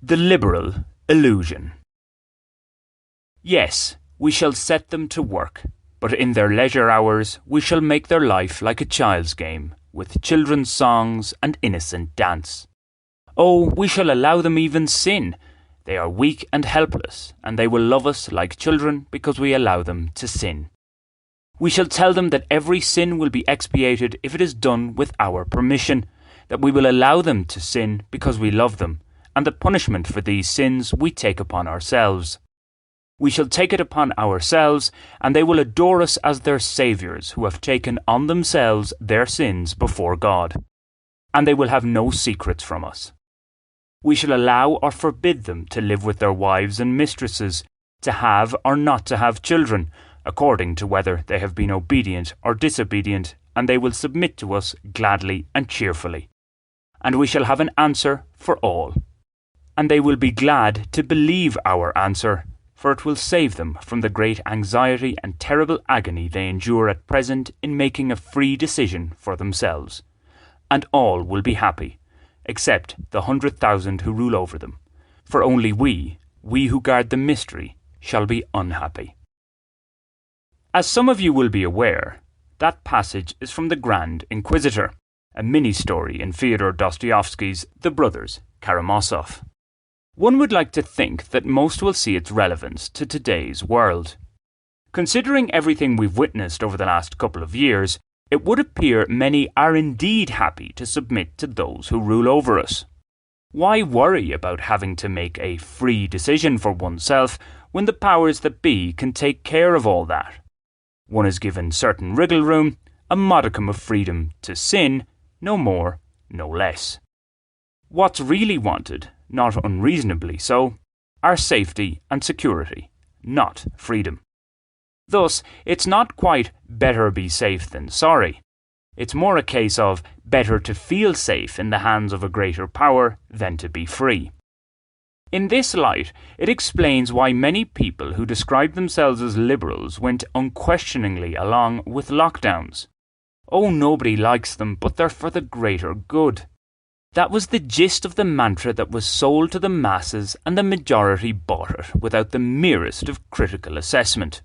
The liberal illusion. Yes, we shall set them to work, but in their leisure hours we shall make their life like a child's game, with children's songs and innocent dance. Oh, we shall allow them even sin. They are weak and helpless, and they will love us like children because we allow them to sin. We shall tell them that every sin will be expiated if it is done with our permission, that we will allow them to sin because we love them, and the punishment for these sins we take upon ourselves. We shall take it upon ourselves, and they will adore us as their saviours who have taken on themselves their sins before God. And they will have no secrets from us. We shall allow or forbid them to live with their wives and mistresses, to have or not to have children, according to whether they have been obedient or disobedient, and they will submit to us gladly and cheerfully. And we shall have an answer for all. And they will be glad to believe our answer, for it will save them from the great anxiety and terrible agony they endure at present in making a free decision for themselves. And all will be happy, except the 100,000 who rule over them. For only we who guard the mystery, shall be unhappy. As some of you will be aware, that passage is from The Grand Inquisitor, a mini-story in Fyodor Dostoevsky's The Brothers Karamazov. One would like to think that most will see its relevance to today's world. Considering everything we've witnessed over the last couple of years, it would appear many are indeed happy to submit to those who rule over us. Why worry about having to make a free decision for oneself when the powers that be can take care of all that? One is given certain wriggle room, a modicum of freedom to sin, no more, no less. What's really wanted, not unreasonably so, are safety and security, not freedom. Thus, it's not quite better be safe than sorry. It's more a case of better to feel safe in the hands of a greater power than to be free. In this light, it explains why many people who describe themselves as liberals went unquestioningly along with lockdowns. Oh, nobody likes them, but they're for the greater good. That was the gist of the mantra that was sold to the masses, and the majority bought it without the merest of critical assessment.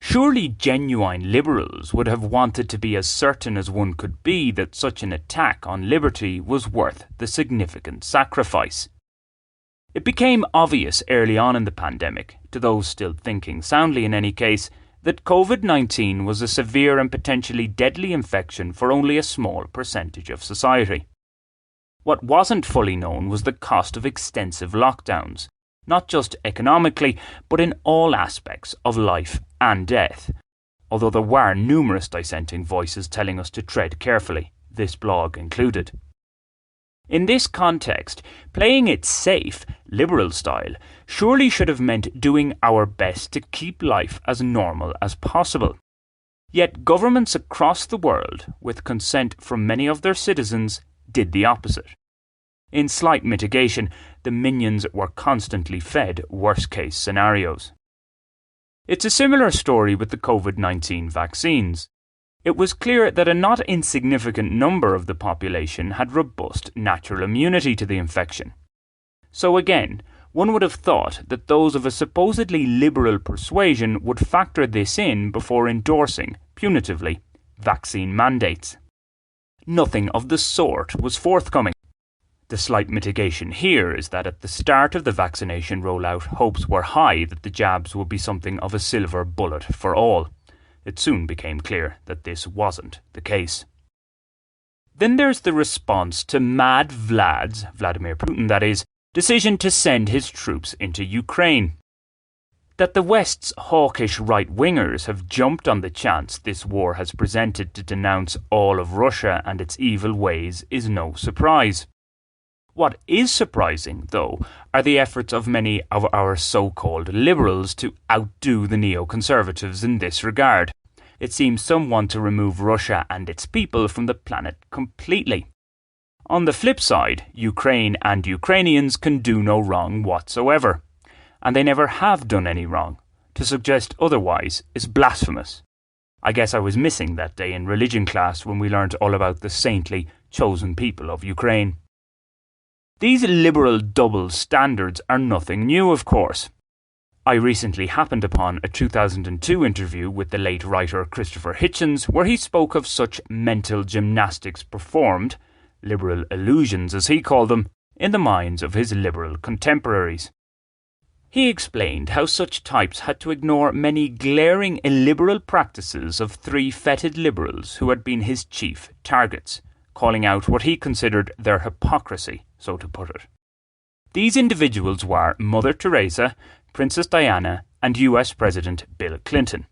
Surely genuine liberals would have wanted to be as certain as one could be that such an attack on liberty was worth the significant sacrifice. It became obvious early on in the pandemic, to those still thinking soundly in any case, that COVID-19 was a severe and potentially deadly infection for only a small percentage of society. What wasn't fully known was the cost of extensive lockdowns, not just economically, but in all aspects of life and death, although there were numerous dissenting voices telling us to tread carefully, this blog included. In this context, playing it safe, liberal style, surely should have meant doing our best to keep life as normal as possible. Yet governments across the world, with consent from many of their citizens, did the opposite. In slight mitigation, the minions were constantly fed worst-case scenarios. It's a similar story with the COVID-19 vaccines. It was clear that a not insignificant number of the population had robust natural immunity to the infection. So again, one would have thought that those of a supposedly liberal persuasion would factor this in before endorsing, punitively, vaccine mandates. Nothing of the sort was forthcoming. The slight mitigation here is that at the start of the vaccination rollout, hopes were high that the jabs would be something of a silver bullet for all. It soon became clear that this wasn't the case. Then there's the response to Mad Vlad's, Vladimir Putin that is, decision to send his troops into Ukraine. That the West's hawkish right-wingers have jumped on the chance this war has presented to denounce all of Russia and its evil ways is no surprise. What is surprising, though, are the efforts of many of our so-called liberals to outdo the neoconservatives in this regard. It seems some want to remove Russia and its people from the planet completely. On the flip side, Ukraine and Ukrainians can do no wrong whatsoever. And they never have done any wrong. To suggest otherwise is blasphemous. I guess I was missing that day in religion class when we learnt all about the saintly, chosen people of Ukraine. These liberal double standards are nothing new, of course. I recently happened upon a 2002 interview with the late writer Christopher Hitchens, where he spoke of such mental gymnastics performed, liberal illusions as he called them, in the minds of his liberal contemporaries. He explained how such types had to ignore many glaring illiberal practices of three fetid liberals who had been his chief targets, calling out what he considered their hypocrisy, so to put it. These individuals were Mother Teresa, Princess Diana, and US President Bill Clinton.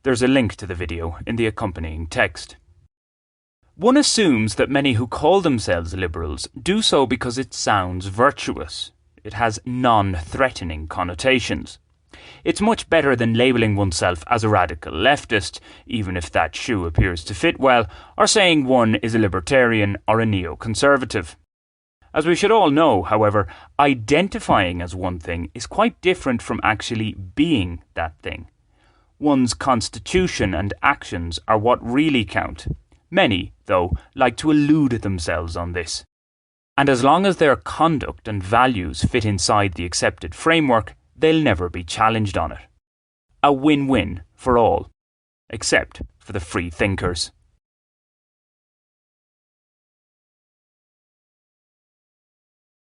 There's a link to the video in the accompanying text. One assumes that many who call themselves liberals do so because it sounds virtuous. It has non-threatening connotations. It's much better than labelling oneself as a radical leftist, even if that shoe appears to fit well, or saying one is a libertarian or a neoconservative. As we should all know, however, identifying as one thing is quite different from actually being that thing. One's constitution and actions are what really count. Many, though, like to elude themselves on this. And as long as their conduct and values fit inside the accepted framework, they'll never be challenged on it. A win-win for all, except for the free thinkers.